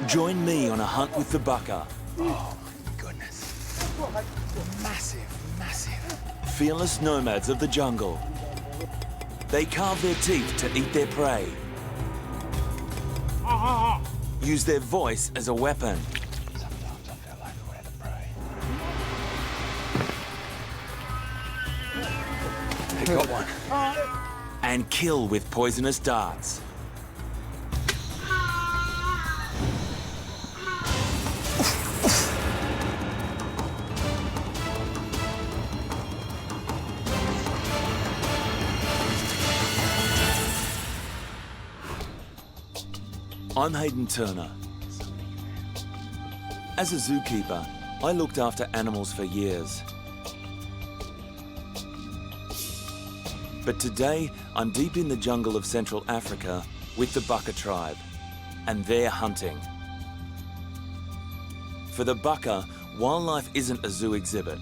Join me on a hunt with the Baka. Oh my goodness. Massive, massive. Fearless nomads of the jungle. They carve their teeth to eat their prey. Use their voice as a weapon. Sometimes I feel like we're the prey. They got one. And kill with poisonous darts. I'm Hayden Turner. As a zookeeper, I looked after animals for years. But today, I'm deep in the jungle of Central Africa with the Baka tribe, and they're hunting. For the Baka, wildlife isn't a zoo exhibit.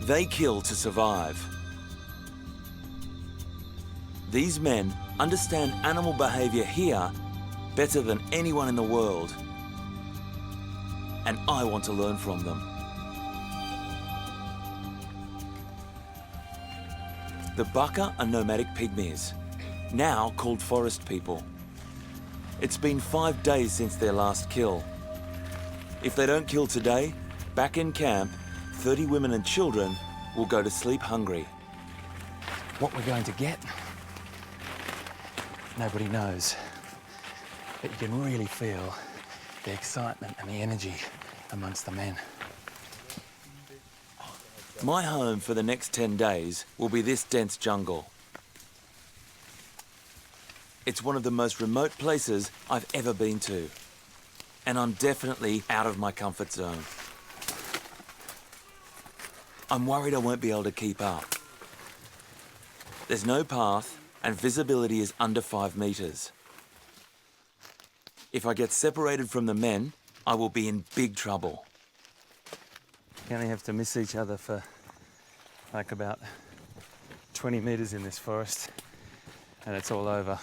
They kill to survive. These men understand animal behaviour here better than anyone in the world. And I want to learn from them. The Baka are nomadic pygmies, now called forest people. It's been 5 days since their last kill. If they don't kill today, back in camp, 30 women and children will go to sleep hungry. What we're going to get, nobody knows. But you can really feel the excitement and the energy amongst the men. My home for the next 10 days will be this dense jungle. It's one of the most remote places I've ever been to. And I'm definitely out of my comfort zone. I'm worried I won't be able to keep up. There's no path, and visibility is under 5 meters. If I get separated from the men, I will be in big trouble. You only have to miss each other for like about 20 meters in this forest, and it's all over.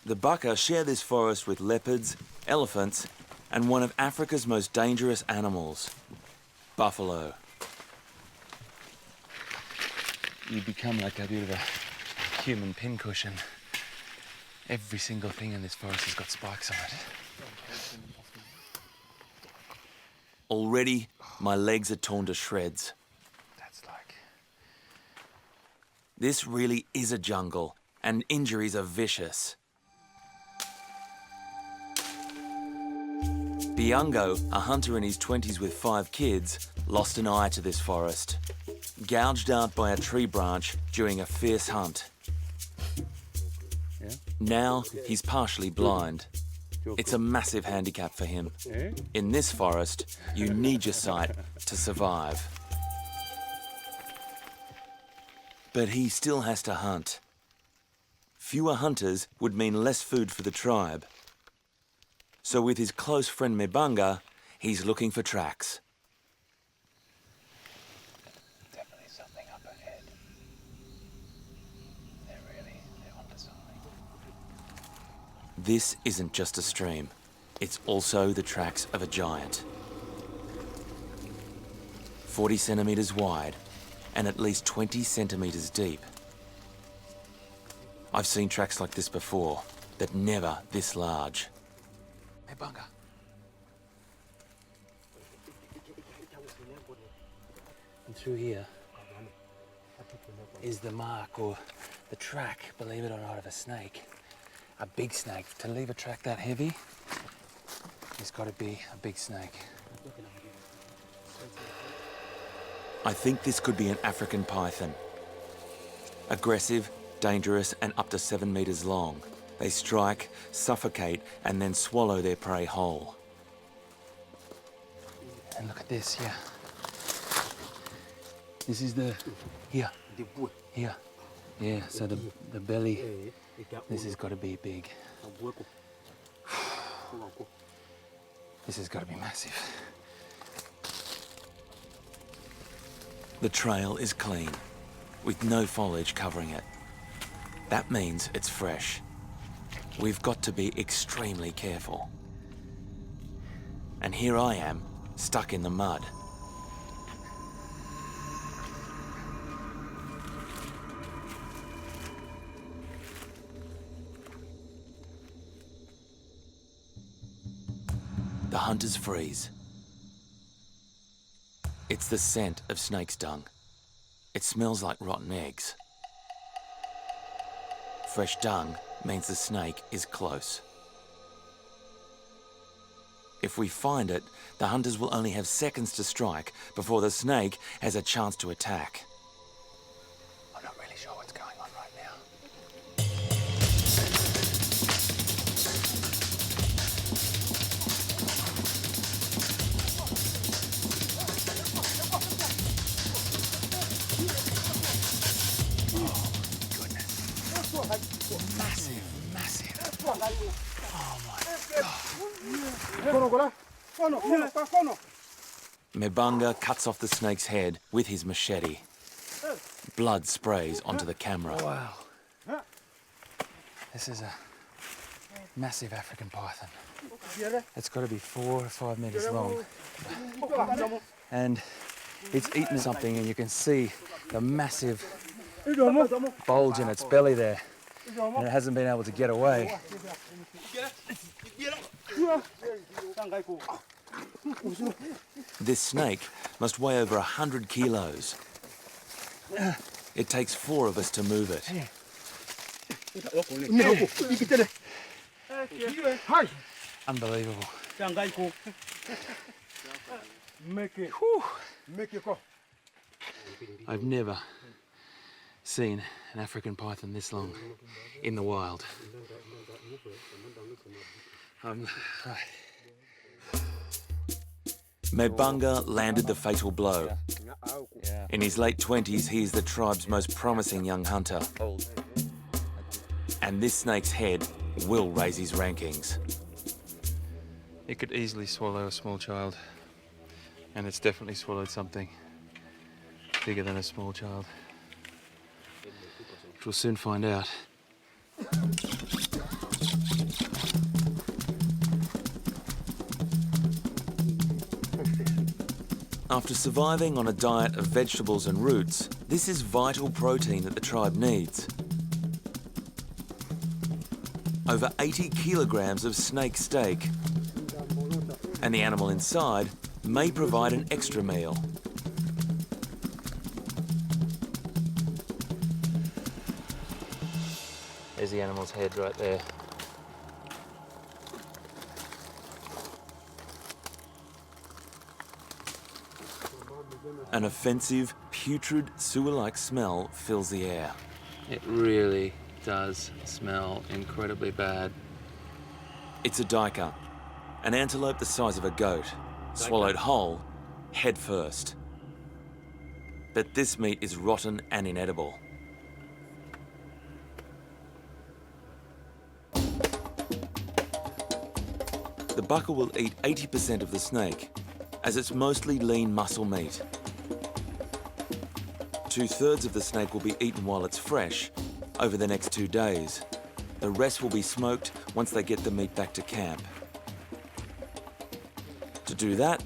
The Baka share this forest with leopards, elephants, and one of Africa's most dangerous animals, buffalo. You become like a bit of a human pincushion. Every single thing in this forest has got spikes on it. Already, my legs are torn to shreds. That's like... This really is a jungle, and injuries are vicious. Biango, a hunter in his 20s with 5 kids, lost an eye to this forest, gouged out by a tree branch during a fierce hunt. Now he's partially blind. It's a massive handicap for him. In this forest, you need your sight to survive. But he still has to hunt. Fewer hunters would mean less food for the tribe. So with his close friend Mbanga, he's looking for tracks. Definitely something up ahead. They're onto something. This isn't just a stream. It's also the tracks of a giant. 40 centimeters wide and at least 20 centimeters deep. I've seen tracks like this before, but never this large. Hey, Baka. And through here is the mark or the track, believe it or not, of a snake. A big snake. To leave a track that heavy, it's got to be a big snake. I think this could be an African python. Aggressive, dangerous, and up to 7 meters long. They strike, suffocate, and then swallow their prey whole. And look at this here. This is the... here. Here. Yeah, so the belly, this has got to be big. This has got to be massive. The trail is clean, with no foliage covering it. That means it's fresh. We've got to be extremely careful. And here I am, stuck in the mud. The hunters freeze. It's the scent of snake's dung. It smells like rotten eggs. Fresh dung means the snake is close. If we find it, the hunters will only have seconds to strike before the snake has a chance to attack. I'm not really sure what's going on right now. Massive, massive. Oh my God. Mbanga cuts off the snake's head with his machete. Blood sprays onto the camera. Wow. This is a massive African python. It's got to be 4 or 5 meters long. And it's eaten something, and you can see the massive bulge in its belly there. And it hasn't been able to get away. This snake must weigh over 100 kilos. It takes 4 of us to move it. Unbelievable. I've never seen an African python this long in the wild. Mbanga landed the fatal blow. In his late 20s, he is the tribe's most promising young hunter. And this snake's head will raise his rankings. It could easily swallow a small child, and it's definitely swallowed something bigger than a small child. We'll soon find out. After surviving on a diet of vegetables and roots, this is vital protein that the tribe needs. Over 80 kilograms of snake steak, and the animal inside may provide an extra meal. There's the animal's head right there. An offensive, putrid, sewer-like smell fills the air. It really does smell incredibly bad. It's a duiker, an antelope the size of a goat, swallowed whole, head first. But this meat is rotten and inedible. The Baka will eat 80% of the snake, as it's mostly lean muscle meat. 2/3 of the snake will be eaten while it's fresh, over the next 2 days. The rest will be smoked once they get the meat back to camp. To do that,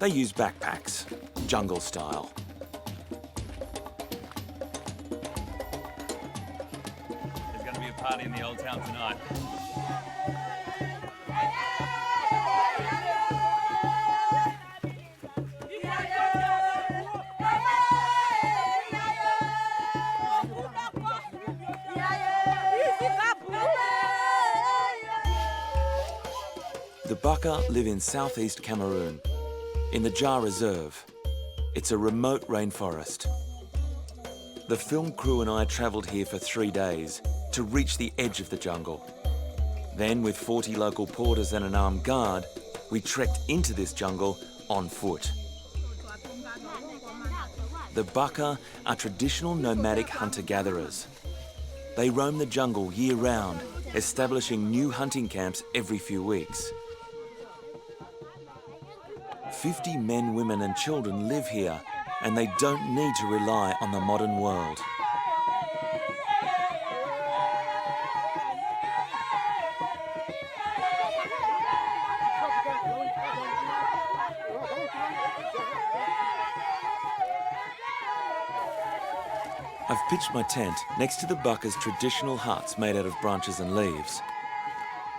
they use backpacks, jungle style. There's going to be a party in the old town tonight. The Baka live in southeast Cameroon, in the Jar Reserve. It's a remote rainforest. The film crew and I travelled here for 3 days to reach the edge of the jungle. Then, with 40 local porters and an armed guard, we trekked into this jungle on foot. The Baka are traditional nomadic hunter-gatherers. They roam the jungle year-round, establishing new hunting camps every few weeks. 50 men, women and children live here, and they don't need to rely on the modern world. I've pitched my tent next to the Baka's traditional huts made out of branches and leaves.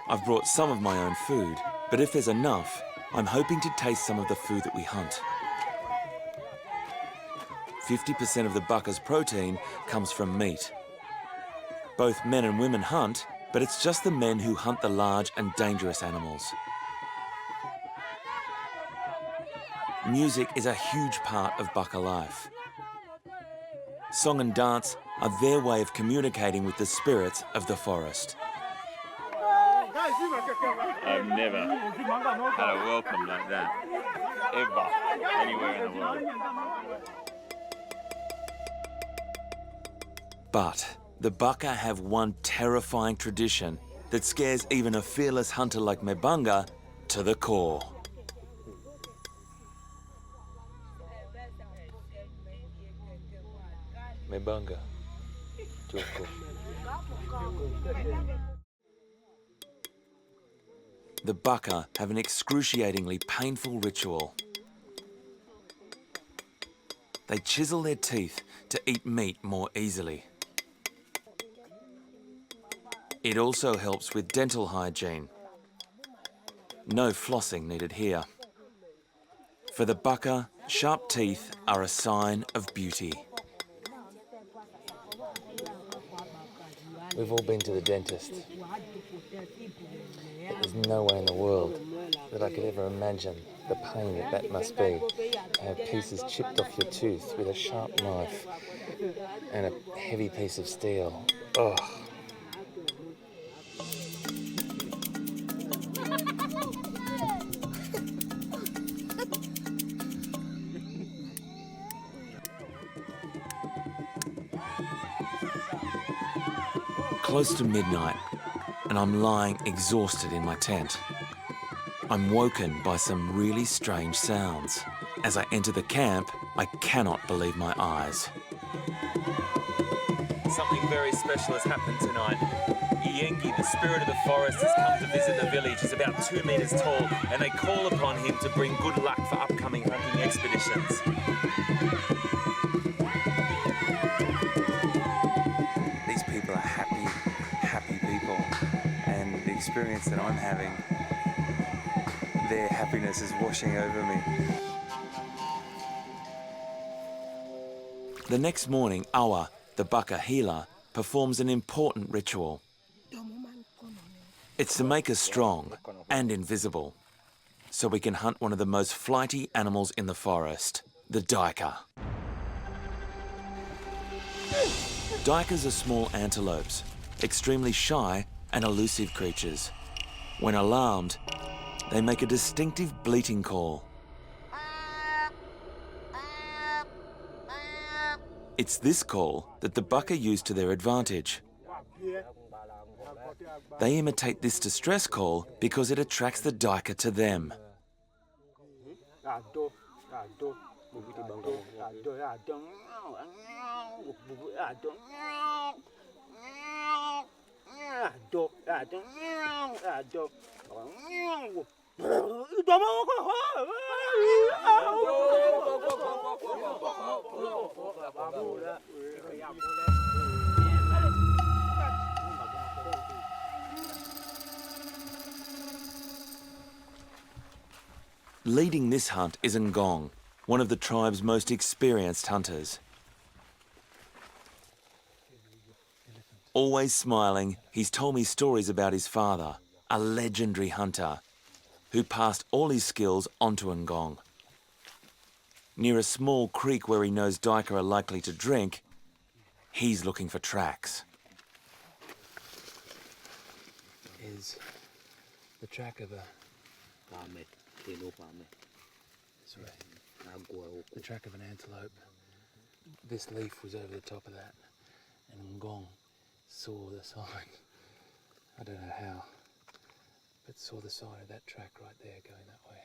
I've brought some of my own food, but if there's enough, I'm hoping to taste some of the food that we hunt. 50% of the Baka's protein comes from meat. Both men and women hunt, but it's just the men who hunt the large and dangerous animals. Music is a huge part of Baka life. Song and dance are their way of communicating with the spirits of the forest. I've never had a welcome like that, ever, anywhere in the world. But the Baka have one terrifying tradition that scares even a fearless hunter like Mebanga to the core. Mebanga, Joko. The Baka have an excruciatingly painful ritual. They chisel their teeth to eat meat more easily. It also helps with dental hygiene. No flossing needed here. For the Baka, sharp teeth are a sign of beauty. We've all been to the dentist. There's no way in the world that I could ever imagine the pain that must be to have pieces chipped off your tooth with a sharp knife and a heavy piece of steel. Ugh. Close to midnight, and I'm lying exhausted in my tent. I'm woken by some really strange sounds. As I enter the camp, I cannot believe my eyes. Something very special has happened tonight. Iyengi, the spirit of the forest, has come to visit the village. He's about 2 meters tall, and they call upon him to bring good luck for upcoming hunting expeditions. These people are happy people, and the experience that I'm having, their happiness is washing over me. The next morning, Awa, the Baka healer, performs an important ritual. It's to make us strong and invisible, so we can hunt one of the most flighty animals in the forest, the duiker. Duikers are small antelopes, extremely shy and elusive creatures. When alarmed, they make a distinctive bleating call. It's this call that the Baka use to their advantage. They imitate this distress call because it attracts the duiker to them. Leading this hunt is Ngong, one of the tribe's most experienced hunters. Always smiling, he's told me stories about his father, a legendary hunter, who passed all his skills onto Ngong. Near a small creek where he knows duiker are likely to drink, he's looking for tracks. Is the track of a... Sorry. The track of an antelope. This leaf was over the top of that, and Ngong saw the sign. I don't know how, but saw the sign of that track right there going that way.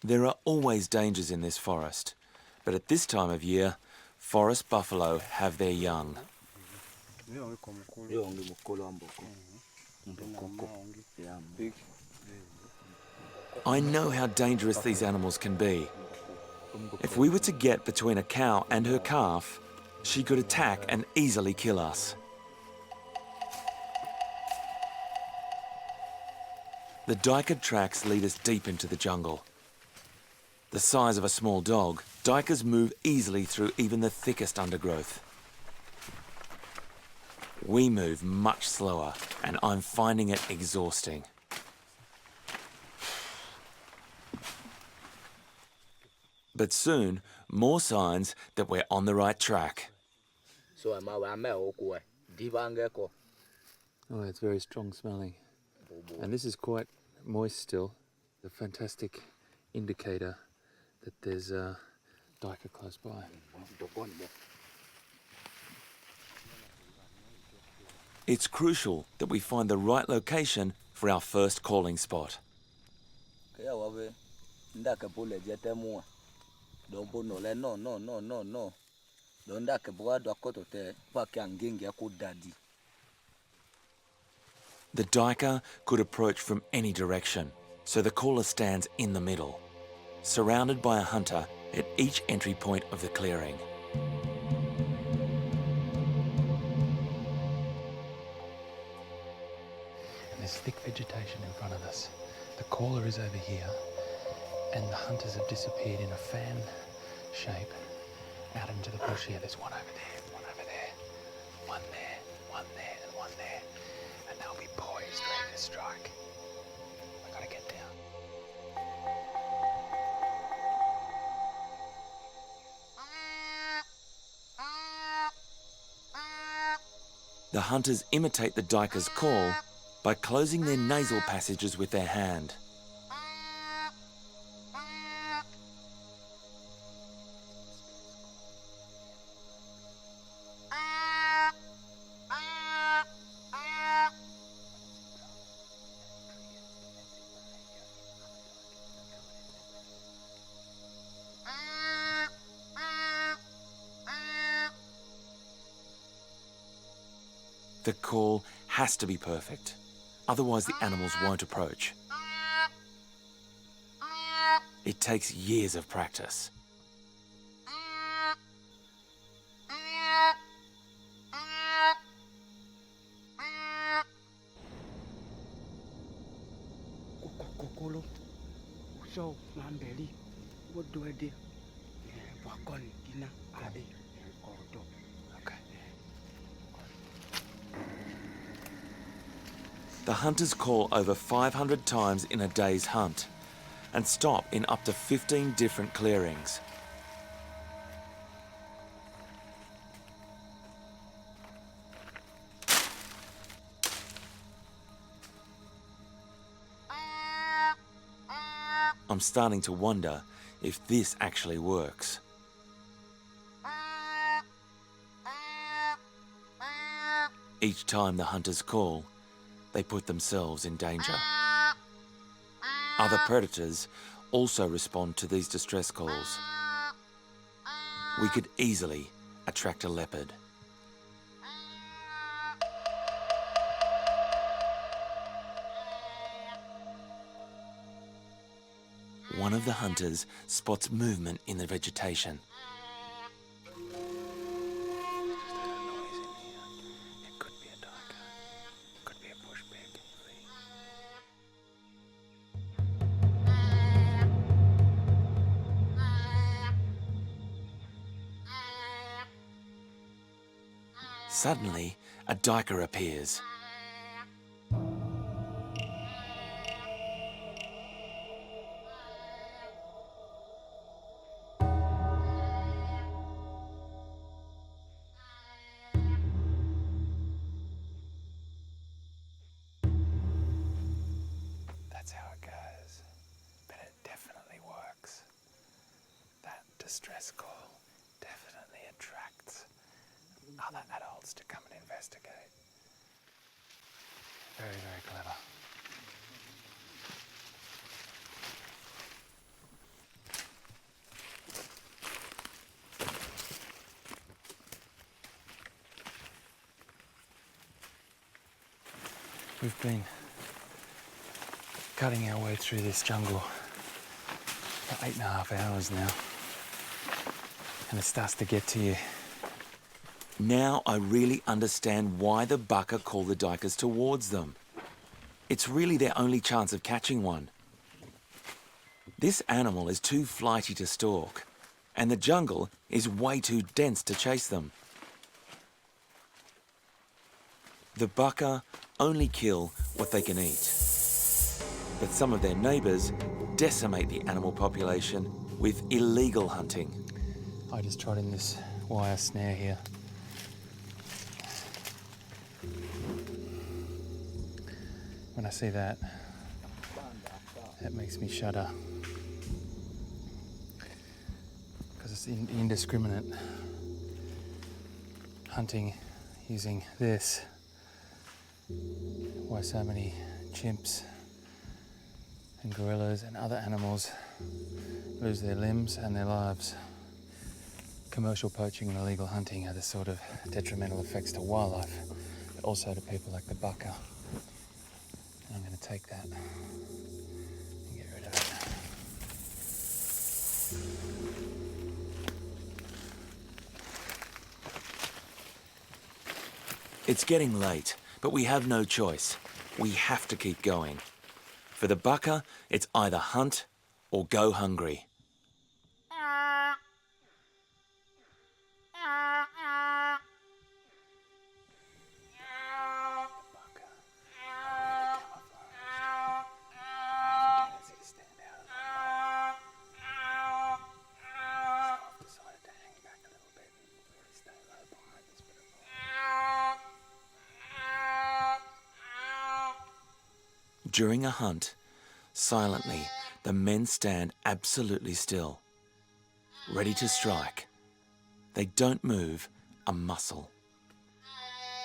There are always dangers in this forest, but at this time of year, forest buffalo have their young. I know how dangerous these animals can be. If we were to get between a cow and her calf, she could attack and easily kill us. The duiker tracks lead us deep into the jungle. The size of a small dog, duikers move easily through even the thickest undergrowth. We move much slower, and I'm finding it exhausting. But soon, more signs that we're on the right track. Oh, it's very strong smelling. And this is quite moist still. A fantastic indicator that there's a duiker close by. It's crucial that we find the right location for our first calling spot. The duiker could approach from any direction, so the caller stands in the middle, surrounded by a hunter at each entry point of the clearing. And there's thick vegetation in front of us. The caller is over here, and the hunters have disappeared in a fan shape out into the bush here. There's one over there, one over there, one there, one there, and one there. And they'll be poised, ready to strike. I gotta get down. The hunters imitate the duiker's call by closing their nasal passages with their hand. The call has to be perfect, otherwise the animals won't approach. It takes years of practice. The hunters call over 500 times in a day's hunt and stop in up to 15 different clearings. I'm starting to wonder if this actually works. Each time the hunters call, they put themselves in danger. Other predators also respond to these distress calls. We could easily attract a leopard. One of the hunters spots movement in the vegetation. Suddenly, a duiker appears. That's how it goes, but it definitely works. That distress call definitely attracts other adults to come and investigate. Very, very clever. We've been cutting our way through this jungle for 8.5 hours now. and it starts to get to you. Now I really understand why the Baka call the duikers towards them. It's really their only chance of catching one. This animal is too flighty to stalk, and the jungle is way too dense to chase them. The Baka only kill what they can eat. But some of their neighbours decimate the animal population with illegal hunting. I just trod in this wire snare here. When I see that, that makes me shudder. Because it's indiscriminate hunting using this. Why so many chimps and gorillas and other animals lose their limbs and their lives. Commercial poaching and illegal hunting have the sort of detrimental effects to wildlife, but also to people like the Baka. And I'm going to take that and get rid of it. It's getting late, but we have no choice. We have to keep going. For the Baka, it's either hunt or go hungry. During a hunt, silently, the men stand absolutely still, ready to strike. They don't move a muscle.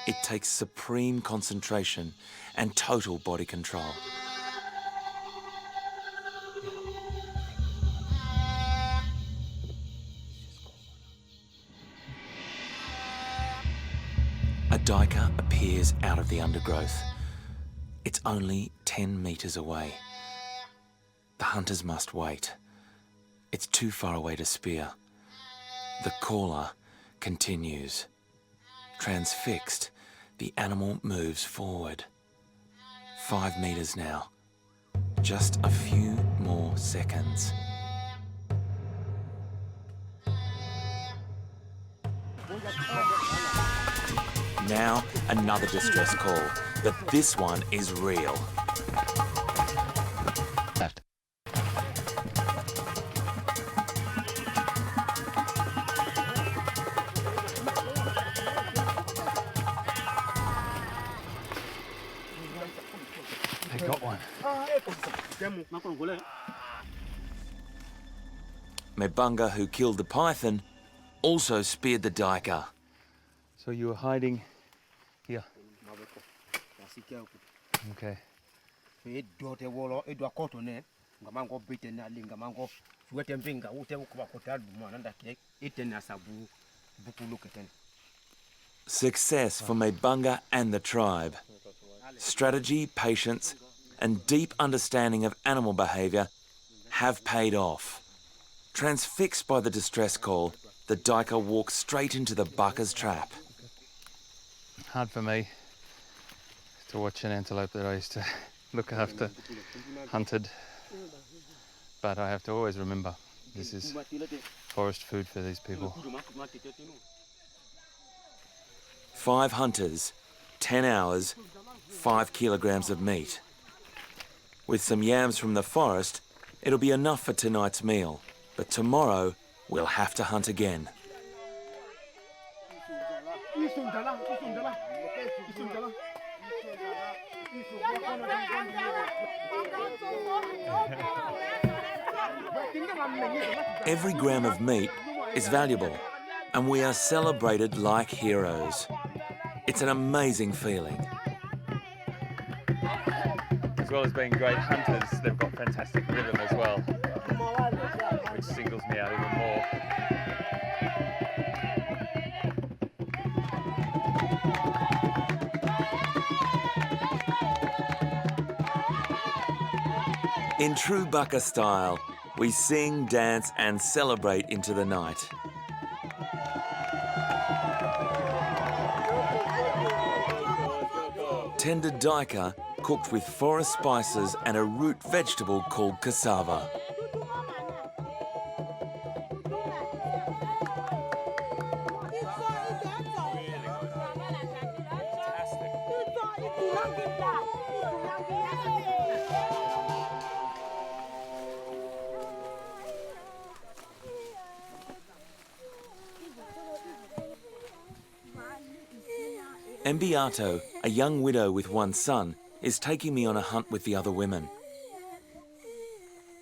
It takes supreme concentration and total body control. A duiker appears out of the undergrowth. It's only 10 metres away. The hunters must wait. It's too far away to spear. The caller continues. Transfixed, the animal moves forward. 5 metres now. Just a few more seconds. Now, another distress call, but this one is real. Left. They got one. Mebunga, who killed the python, also speared the duiker. So you were hiding here. Okay. Success for Mebunga and the tribe. Strategy, patience, and deep understanding of animal behaviour have paid off. Transfixed by the distress call, the duiker walks straight into the Baka's trap. Hard for me to watch an antelope that I used to look after hunted, but I have to always remember this is forest food for these people. 5 hunters, 10 hours, 5 kilograms of meat. With some yams from the forest, it'll be enough for tonight's meal, but tomorrow we'll have to hunt again. Every gram of meat is valuable, and we are celebrated like heroes. It's an amazing feeling. As well as being great hunters, they've got fantastic rhythm as well, which singles me out even more. In true Baka style, we sing, dance and celebrate into the night. tender daika cooked with forest spices and a root vegetable called cassava. Mbiato, a young widow with one son, is taking me on a hunt with the other women.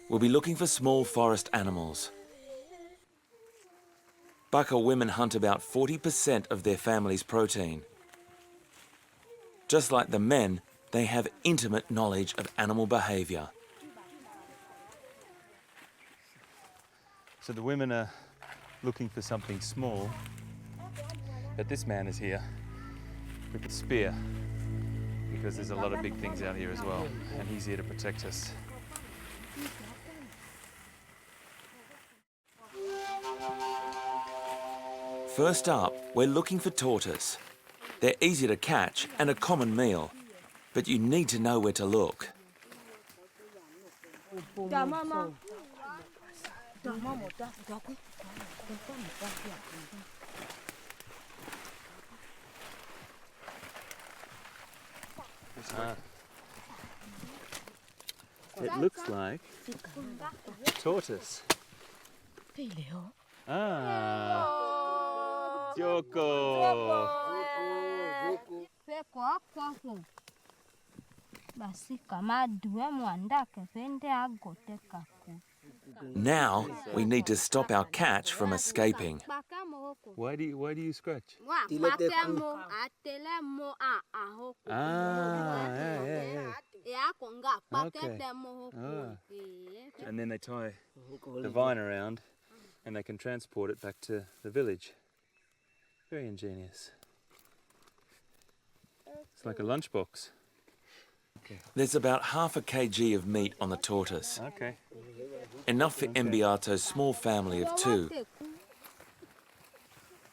We'll be looking for small forest animals. Baka women hunt about 40% of their family's protein. Just like the men, they have intimate knowledge of animal behaviour. So the women are looking for something small, but this man is here with a spear because there's a lot of big things out here as well, and he's here to protect us. First up, we're looking for tortoise. They're easy to catch and a common meal, but you need to know where to look. It looks like tortoise. Ah, Joko. Now we need to stop our catch from escaping. Why do you scratch? Okay. And then they tie the vine around and they can transport it back to the village. Very ingenious. It's like a lunchbox. There's about half a kg of meat on the tortoise. Okay. Enough for Mbiato's small family of 2.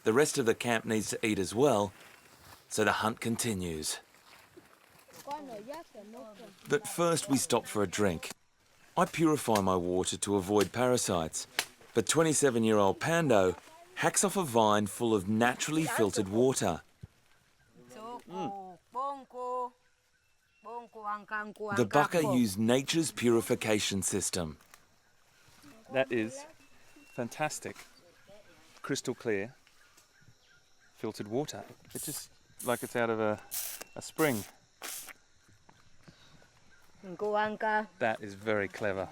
The rest of the camp needs to eat as well, so the hunt continues. But first we stop for a drink. I purify my water to avoid parasites, but 27-year-old Pando hacks off a vine full of naturally filtered water. The Baka use nature's purification system. That is fantastic. Crystal clear, filtered water. It's just like it's out of a spring. That is very clever.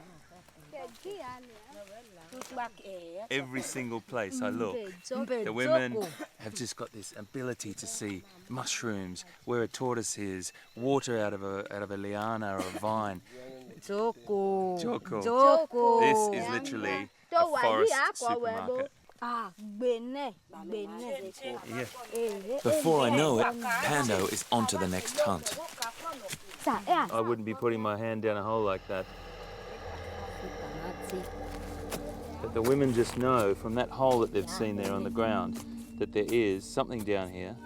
Every single place I look, the women have just got this ability to see mushrooms, where a tortoise is, water out of a liana or a vine. Joko. This is literally a forest supermarket. Yeah. Before I know it, Pando is on to the next hunt. I wouldn't be putting my hand down a hole like that. But the women just know from that hole that they've seen there on the ground that there is something down here.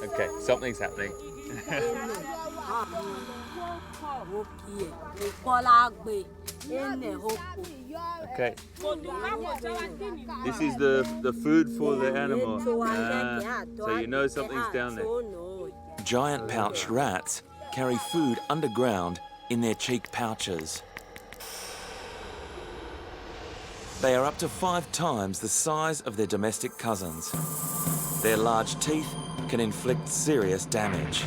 Okay, something's happening. Okay. This is the food for the animal. So you know something's down there. Giant pouched rats carry food underground in their cheek pouches. They are up to 5 times the size of their domestic cousins. Their large teeth can inflict serious damage.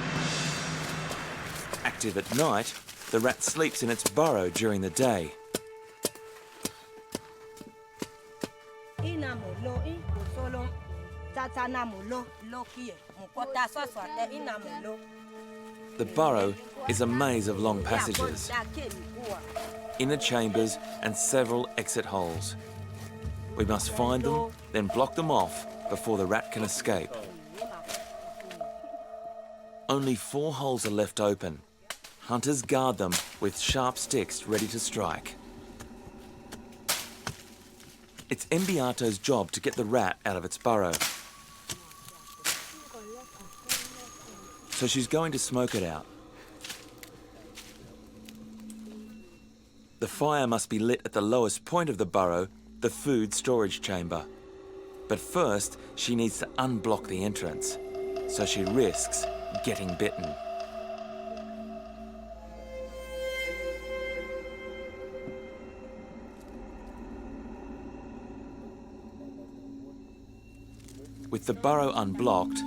Active at night, the rat sleeps in its burrow during the day. The burrow is a maze of long passages, inner chambers and several exit holes. We must find them, then block them off before the rat can escape. Only 4 holes are left open. Hunters guard them with sharp sticks ready to strike. It's Mbiato's job to get the rat out of its burrow. So she's going to smoke it out. The fire must be lit at the lowest point of the burrow, the food storage chamber. But first, she needs to unblock the entrance, so she risks getting bitten. With the burrow unblocked,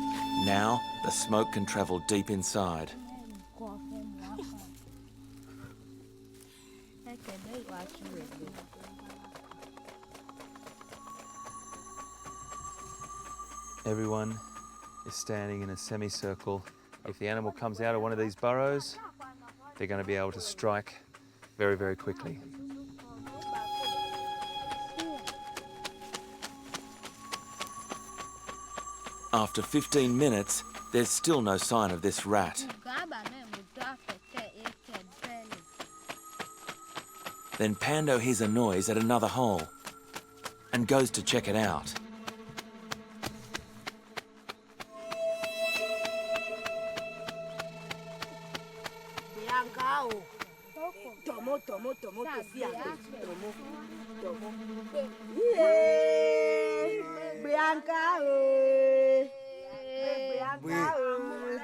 now the smoke can travel deep inside. Everyone is standing in a semicircle. If the animal comes out of one of these burrows, they're going to be able to strike very, very quickly. After 15 minutes, there's still no sign of this rat. Then Pando hears a noise at another hole and goes to check it out.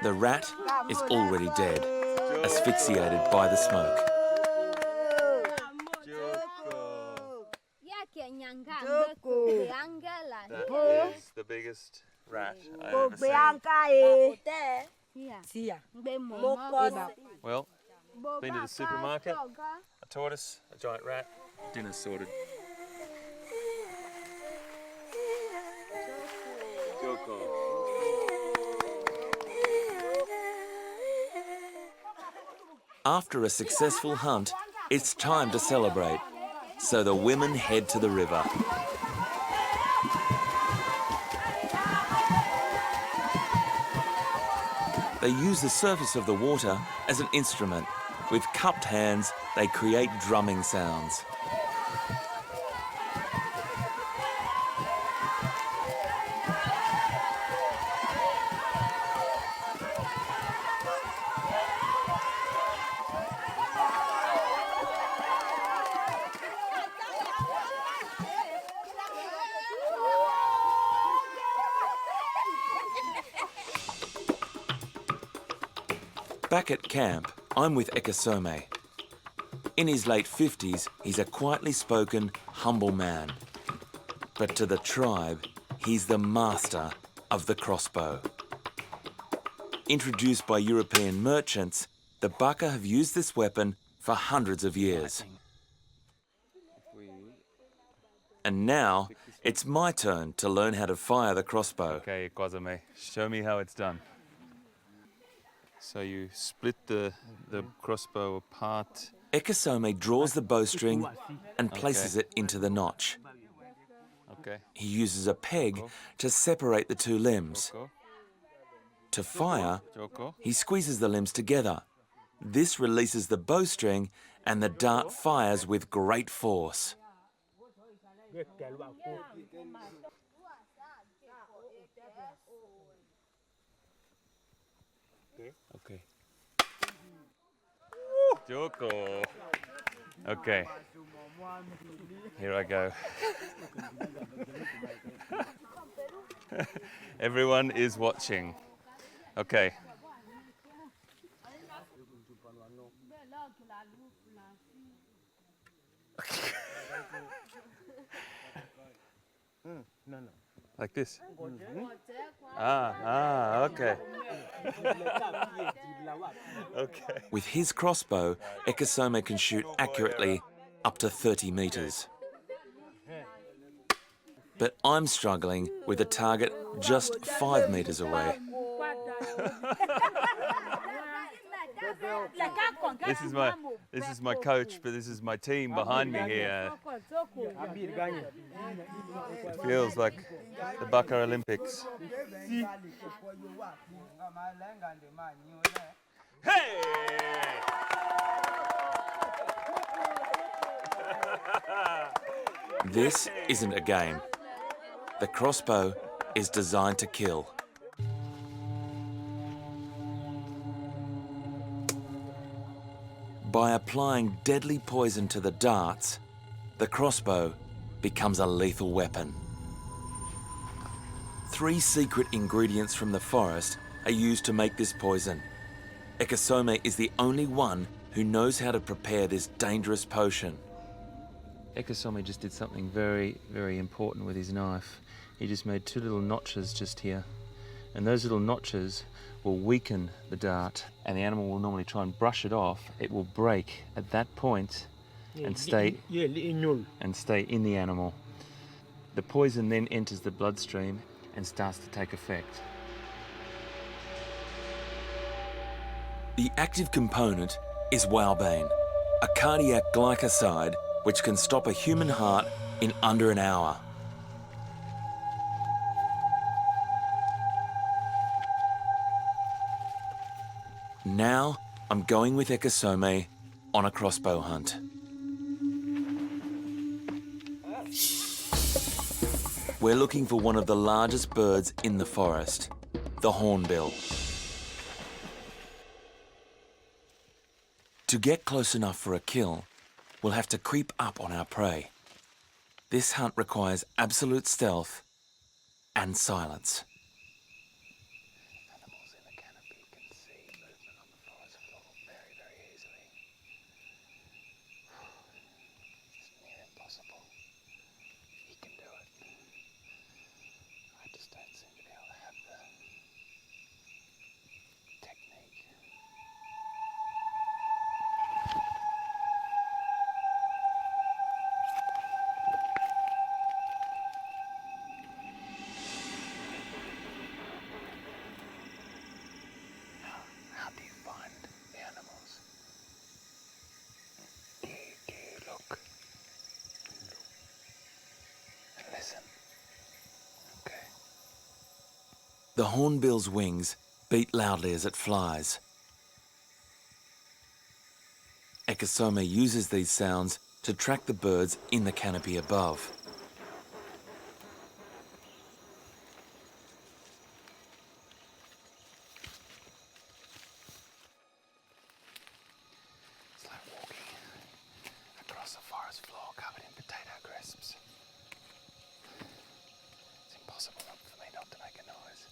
The rat is already dead, asphyxiated by the smoke. That is the biggest rat I've ever seen. Well, been to the supermarket, a tortoise, a giant rat, dinner sorted. After a successful hunt, it's time to celebrate. So the women head to the river. They use the surface of the water as an instrument. With cupped hands, they create drumming sounds. Back at camp, I'm with Ekasome. In his late 50s, he's a quietly spoken, humble man. But to the tribe, he's the master of the crossbow. Introduced by European merchants, the Baka have used this weapon for hundreds of years. And now, it's my turn to learn how to fire the crossbow. Okay, Kwazame, show me how it's done. So you split the crossbow apart. Ekasome draws the bowstring and places it into the notch. Okay. He uses a peg to separate the two limbs. Joko. To fire, Joko. he squeezes the limbs together. This releases the bowstring and the dart fires with great force. Okay. Joko. Okay. Here I go. Everyone is watching. Okay. Like this? Okay. Okay. With his crossbow, Ekasome can shoot accurately up to 30 metres. But I'm struggling with a target just 5 metres away. This is my coach, but this is my team behind me here. It feels like the Baka Olympics. Hey! This isn't a game. The crossbow is designed to kill. By applying deadly poison to the darts, the crossbow becomes a lethal weapon. 3 secret ingredients from the forest are used to make this poison. Ekasome is the only one who knows how to prepare this dangerous potion. Ekasome just did something very, very important with his knife. He just made 2 little notches just here. And those little notches will weaken the dart, and the animal will normally try and brush it off. It will break at that point and stay in the animal. The poison then enters the bloodstream and starts to take effect. The active component is Walbane, a cardiac glycoside which can stop a human heart in under an hour. Now I'm going with Ekasome on a crossbow hunt. We're looking for one of the largest birds in the forest, the hornbill. To get close enough for a kill, we'll have to creep up on our prey. This hunt requires absolute stealth and silence. Animals in the canopy can see movement on the forest floor very, very easily. It's near impossible. He can do it. I just don't seem to be able to have the technique. How do you find the animals? Do you look and listen? Okay. The hornbill's wings beat loudly as it flies. Ekasome uses these sounds to track the birds in the canopy above. It's like walking across a forest floor covered in potato crisps. It's impossible for me not to make a noise.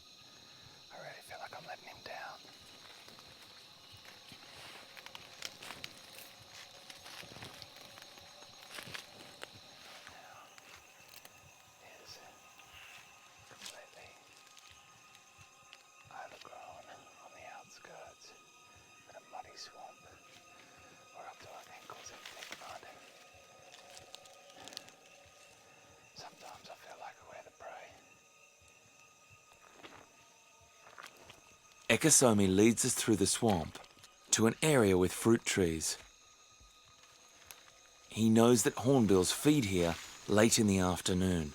I really feel like I'm letting him down. Now, here's completely overgrown on the outskirts in a muddy swamp. We're up to our ankles in thick mud. Sometimes I feel like we're the prey. Ekasome leads us through the swamp to an area with fruit trees. He knows that hornbills feed here late in the afternoon.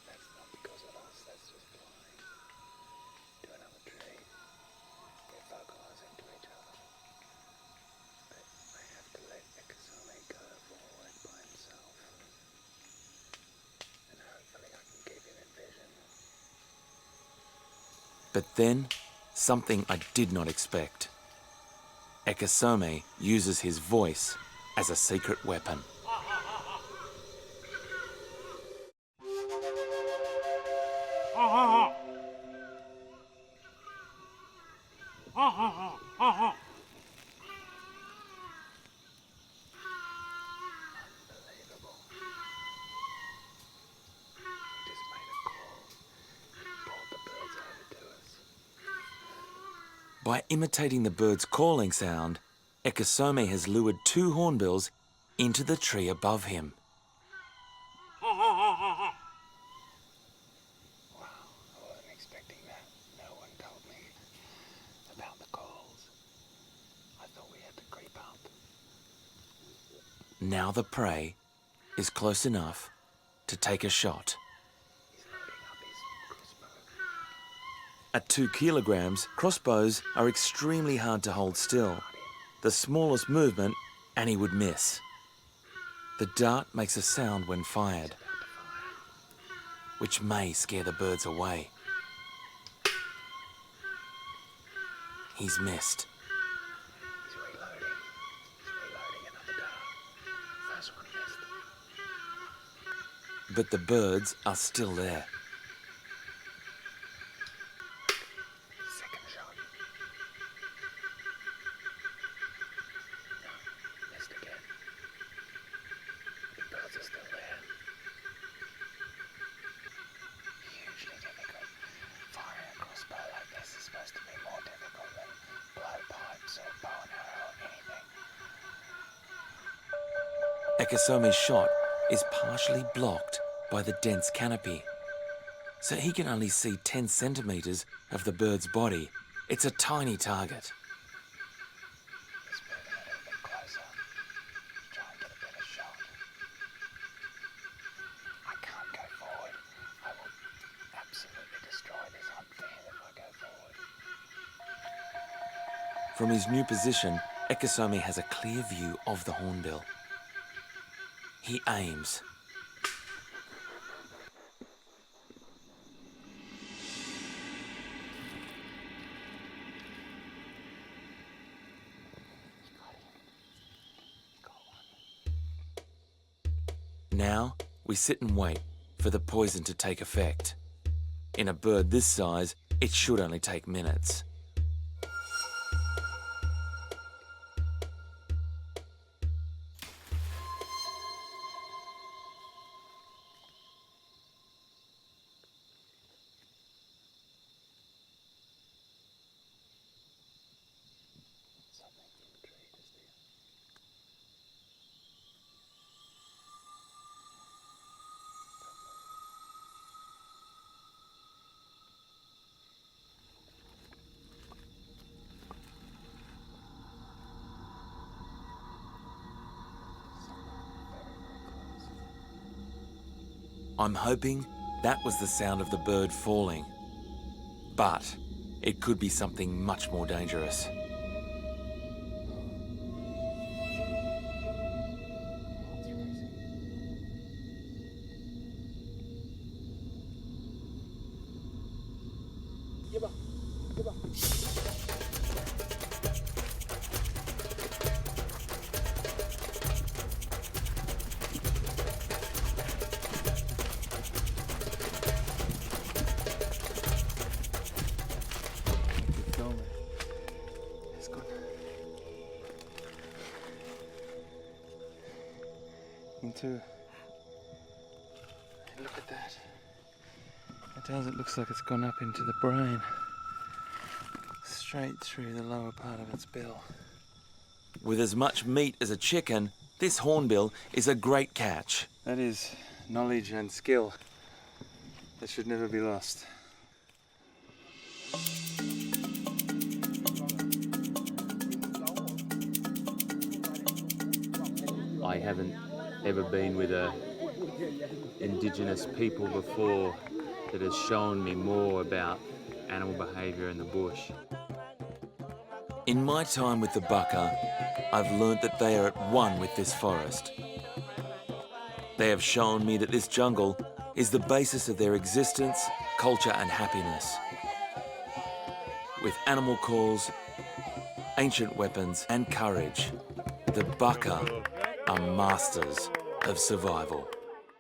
That's not because of us, that's just flying to another tree. We're vocalizing to each other. But I have to let Ekasome go forward by himself. And hopefully I can keep him in vision. But then, something I did not expect. Ekasome uses his voice as a secret weapon. Unbelievable. He just made a call and brought the birds over to us. By imitating the bird's calling sound, Ekasome has lured 2 hornbills into the tree above him. Wow, I wasn't expecting Now the prey is close enough to take a shot. At 2 kilograms, crossbows are extremely hard to hold still. The smallest movement and he would miss. The dart makes a sound when fired, which may scare the birds away. He's missed. He's reloading. He's reloading another dart. First one missed. But the birds are still there. Second shot. No, missed again. The birds are still there. Hugely difficult. Firing a crossbow like this is supposed to be more difficult than blowpipes or bow and arrow or anything. Ekesome's shot is partially blocked by the dense canopy, so he can only see 10 centimetres of the bird's body. It's a tiny target. He's moving a little bit closer. Try and get a better shot. I can't go forward. I will absolutely destroy this hunt for him if I go forward. From his new position, Ekesome has a clear view of the hornbill. He aims. Now, we sit and wait for the poison to take effect. In a bird this size, it should only take minutes. I'm hoping that was the sound of the bird falling. But it could be something much more dangerous. Look at that. It does, it looks like it's gone up into the brain. Straight through the lower part of its bill. With as much meat as a chicken, this hornbill is a great catch. That is knowledge and skill that should never be lost. I haven't ever been with a indigenous people before that has shown me more about animal behaviour in the bush. In my time with the Baka, I've learnt that they are at one with this forest. They have shown me that this jungle is the basis of their existence, culture and happiness. With animal calls, ancient weapons and courage, the Baka are masters of survival.